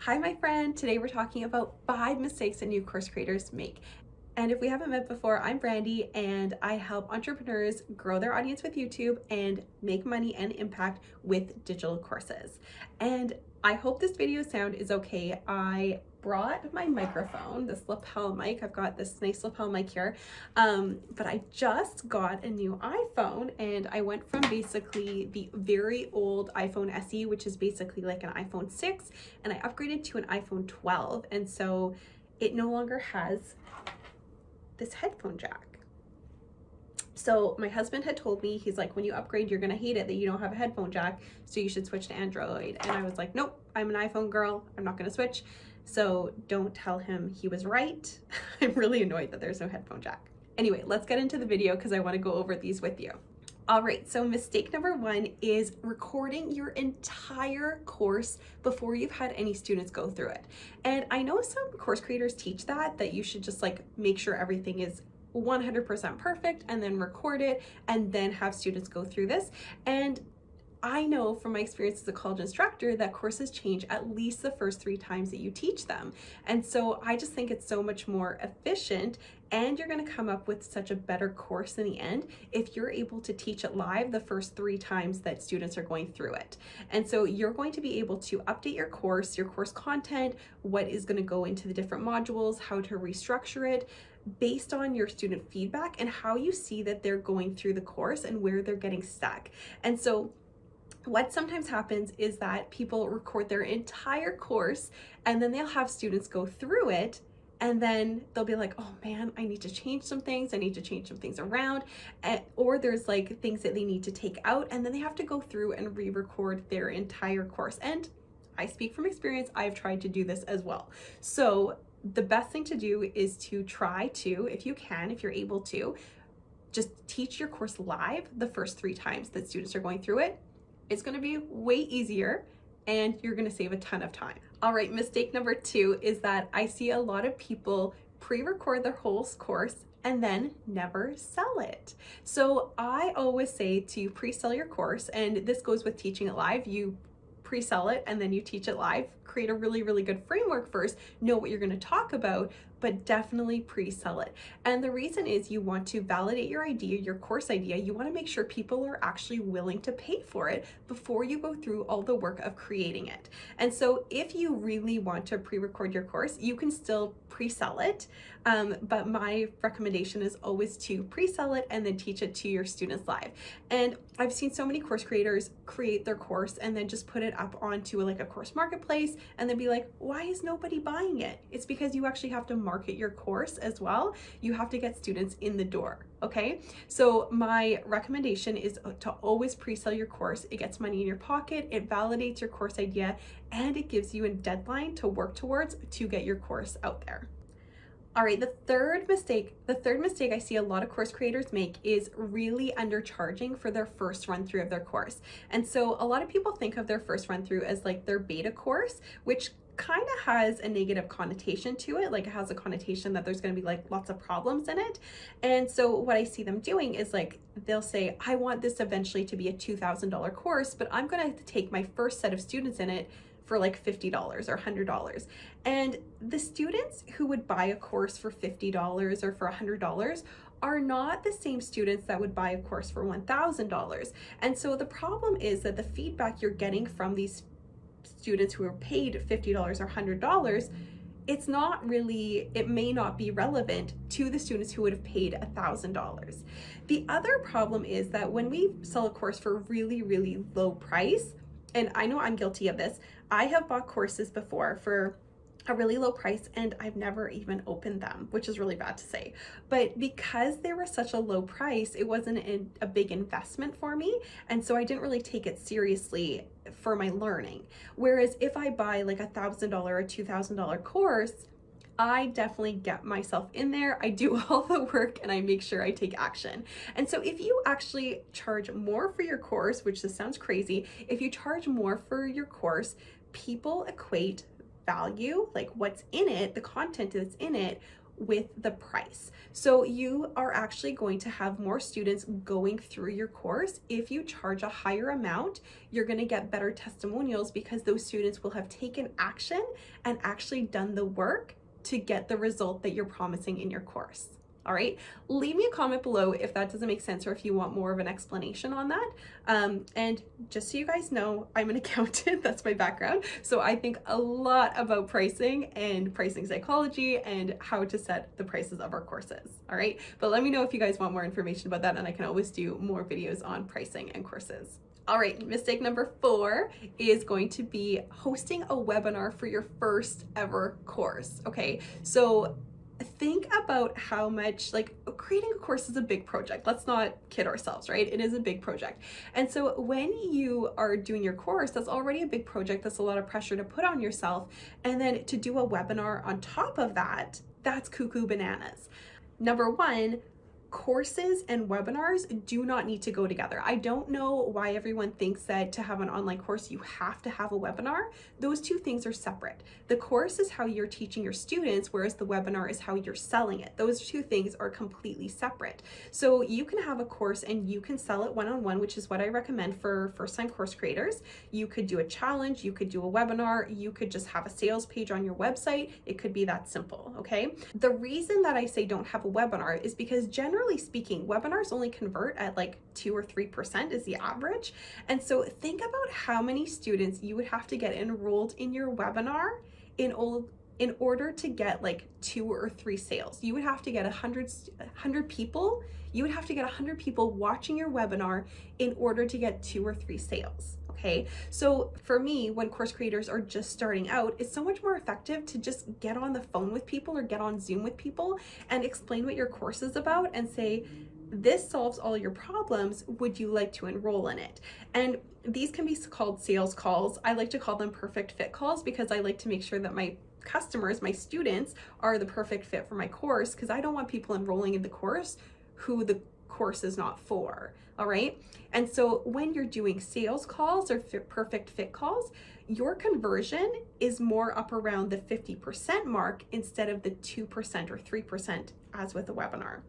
Hi, my friend. Today we're talking about 5 mistakes that new course creators make. And if we haven't met before, I'm Brandy and I help entrepreneurs grow their audience with YouTube and make money and impact with digital courses. And I hope this video sound is okay. I brought my microphone, this lapel mic. I've got this nice lapel mic here, but I just got a new iPhone and I went from basically the very old iPhone SE, which is basically like an iPhone 6, and I upgraded to an iPhone 12. And so it no longer has this headphone jack. So my husband had told me, he's like, when you upgrade, you're gonna hate it that you don't have a headphone jack, so you should switch to Android. And I was like, nope, I'm an iPhone girl, I'm not gonna switch. So don't tell him he was right. I'm really annoyed that there's no headphone jack. Anyway, let's get into the video because I want to go over these with you. All right, so mistake number 1 is recording your entire course before you've had any students go through it. And I know some course creators teach that you should just like make sure everything is 100% perfect and then record it and then have students go through this. And I know from my experience as a college instructor that courses change at least the first 3 times that you teach them. And so I just think it's so much more efficient, and you're going to come up with such a better course in the end if you're able to teach it live the first 3 times that students are going through it. And so you're going to be able to update your course content, what is going to go into the different modules, how to restructure it based on your student feedback and how you see that they're going through the course and where they're getting stuck. And so what sometimes happens is that people record their entire course and then they'll have students go through it, and then they'll be like, oh man, I need to change some things. I need to change some things around. Or there's like things that they need to take out, and then they have to go through and re-record their entire course. And I speak from experience, I've tried to do this as well. So the best thing to do is to try to, if you can, if you're able to, just teach your course live the first 3 times that students are going through it. It's going to be way easier and you're going to save a ton of time. All right, mistake number 2 is that I see a lot of people pre-record their whole course and then never sell it. So I always say to pre-sell your course, and this goes with teaching it live. You pre-sell it and then you teach it live. Create a really, really good framework first, know what you're going to talk about, but definitely pre-sell it. And the reason is you want to validate your idea, your course idea. You want to make sure people are actually willing to pay for it before you go through all the work of creating it. And so if you really want to pre-record your course, you can still pre-sell it. But my recommendation is always to pre-sell it and then teach it to your students live. And I've seen so many course creators create their course and then just put it up onto like a course marketplace and then be like, why is nobody buying it? It's because you actually have to market your course as well. You have to get students in the door. Okay, so my recommendation is to always pre-sell your course. It gets money in your pocket, it validates your course idea, and it gives you a deadline to work towards to get your course out there. All right, the third mistake I see a lot of course creators make is really undercharging for their first run through of their course. And so a lot of people think of their first run through as like their beta course, which kind of has a negative connotation to it. Like it has a connotation that there's going to be like lots of problems in it. And so what I see them doing is like, they'll say, I want this eventually to be a $2,000 course, but I'm going to take my first set of students in it for like $50 or $100. And the students who would buy a course for $50 or for $100 are not the same students that would buy a course for $1,000. And so the problem is that the feedback you're getting from these students who are paid $50 or $100, it's not really, it may not be relevant to the students who would have paid $1,000. The other problem is that when we sell a course for really, really low price, and I know I'm guilty of this, I have bought courses before for a really low price and I've never even opened them, which is really bad to say. But because they were such a low price, it wasn't a big investment for me. And so I didn't really take it seriously for my learning. Whereas if I buy like $1,000 or $2,000 course, I definitely get myself in there, I do all the work, and I make sure I take action. And so if you actually charge more for your course, which this sounds crazy, if you charge more for your course, people equate value, like what's in it, the content that's in it, with the price. So you are actually going to have more students going through your course. If you charge a higher amount, you're going to get better testimonials because those students will have taken action and actually done the work to get the result that you're promising in your course. All right, leave me a comment below if that doesn't make sense or if you want more of an explanation on that. And just so you guys know, I'm an accountant, that's my background. So I think a lot about pricing and pricing psychology and how to set the prices of our courses. All right, but let me know if you guys want more information about that, and I can always do more videos on pricing and courses. All right, mistake number 4 is going to be hosting a webinar for your first ever course. Okay, so think about how much, like, creating a course is a big project. Let's not kid ourselves, right? It is a big project. And so when you are doing your course, that's already a big project. That's a lot of pressure to put on yourself. And then to do a webinar on top of that, that's cuckoo bananas. Number 1, courses and webinars do not need to go together. I don't know why everyone thinks that to have an online course, you have to have a webinar. Those two things are separate. The course is how you're teaching your students, whereas the webinar is how you're selling it. Those two things are completely separate. So you can have a course and you can sell it one-on-one, which is what I recommend for first-time course creators. You could do a challenge, you could do a webinar, you could just have a sales page on your website. It could be that simple, okay? The reason that I say don't have a webinar is because generally speaking, webinars only convert at like 2 or 3% is the average. And so think about how many students you would have to get enrolled in your webinar in order to get like 2 or 3 sales. You would have to get 100 people. You would have to get 100 people watching your webinar in order to get 2 or 3 sales. Okay, so for me, when course creators are just starting out, it's so much more effective to just get on the phone with people or get on Zoom with people and explain what your course is about and say, this solves all your problems. Would you like to enroll in it? And these can be called sales calls. I like to call them perfect fit calls because I like to make sure that my customers, my students, are the perfect fit for my course, because I don't want people enrolling in the course who the course is not for. All right. And so when you're doing sales calls or perfect fit calls, your conversion is more up around the 50% mark instead of the 2% or 3% as with a webinar.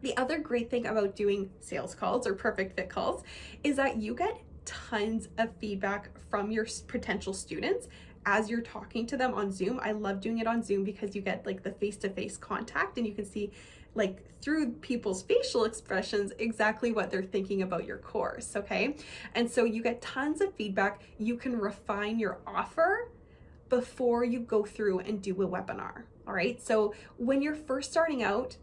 The other great thing about doing sales calls or perfect fit calls is that you get tons of feedback from your potential students as you're talking to them on Zoom. I love doing it on Zoom because you get like the face-to-face contact and you can see like through people's facial expressions exactly what they're thinking about your course, okay? And so you get tons of feedback. You can refine your offer before you go through and do a webinar, all right? So when you're first starting out,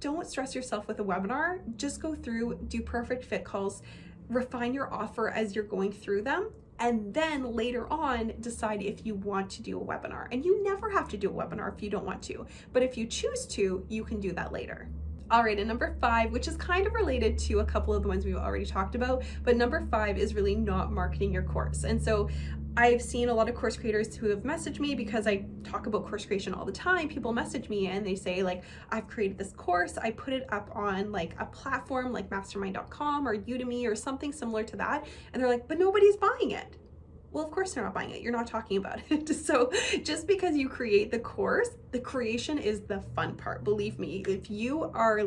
don't stress yourself with a webinar. Just go through, do perfect fit calls, refine your offer as you're going through them, and then later on decide if you want to do a webinar. And you never have to do a webinar if you don't want to, but if you choose to, you can do that later. All right, and number 5, which is kind of related to a couple of the ones we've already talked about, but number 5 is really not marketing your course. And so I've seen a lot of course creators who have messaged me because I talk about course creation all the time. People message me and they say like, I've created this course. I put it up on like a platform like mastermind.com or Udemy or something similar to that. And they're like, but nobody's buying it. Well, of course they're not buying it. You're not talking about it. So just because you create the course, the creation is the fun part. Believe me, if you are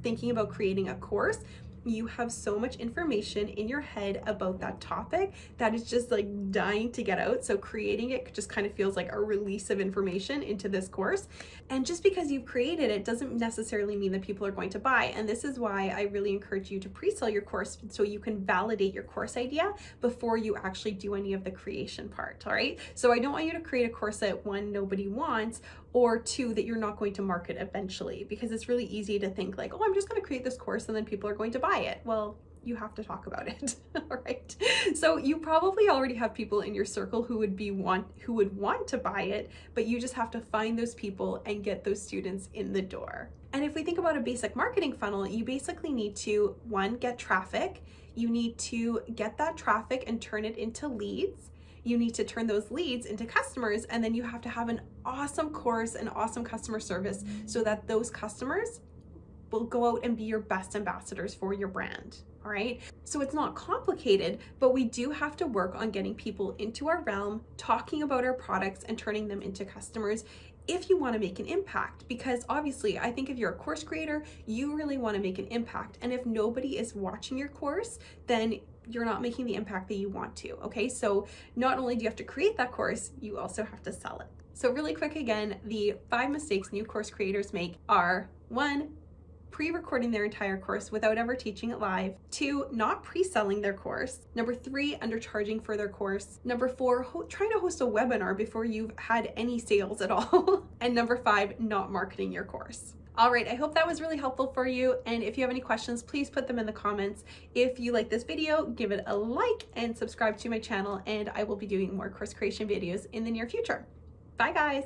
thinking about creating a course, you have so much information in your head about that topic that is just like dying to get out. So creating it just kind of feels like a release of information into this course. And just because you've created it doesn't necessarily mean that people are going to buy. And this is why I really encourage you to pre-sell your course so you can validate your course idea before you actually do any of the creation part. All right. So I don't want you to create a course that 1, nobody wants, or 2, that you're not going to market eventually, because it's really easy to think like, oh, I'm just going to create this course and then people are going to buy it. Well, you have to talk about it. All right. So you probably already have people in your circle who would want to buy it, but you just have to find those people and get those students in the door. And if we think about a basic marketing funnel, you basically need to, 1, get traffic. You need to get that traffic and turn it into leads. You need to turn those leads into customers, and then you have to have an awesome course and awesome customer service so that those customers will go out and be your best ambassadors for your brand. all right? So it's not complicated, but we do have to work on getting people into our realm, talking about our products and turning them into customers if you want to make an impact. Because obviously, I think if you're a course creator, you really want to make an impact. And if nobody is watching your course, then you're not making the impact that you want to, okay? So not only do you have to create that course, you also have to sell it. So really quick again, the 5 mistakes new course creators make are: 1, pre-recording their entire course without ever teaching it live. 2, not pre-selling their course. Number 3, undercharging for their course. Number 4, trying to host a webinar before you've had any sales at all. And number 5, not marketing your course. All right, I hope that was really helpful for you. And if you have any questions, please put them in the comments. If you like this video, give it a like and subscribe to my channel, and I will be doing more course creation videos in the near future. Bye guys.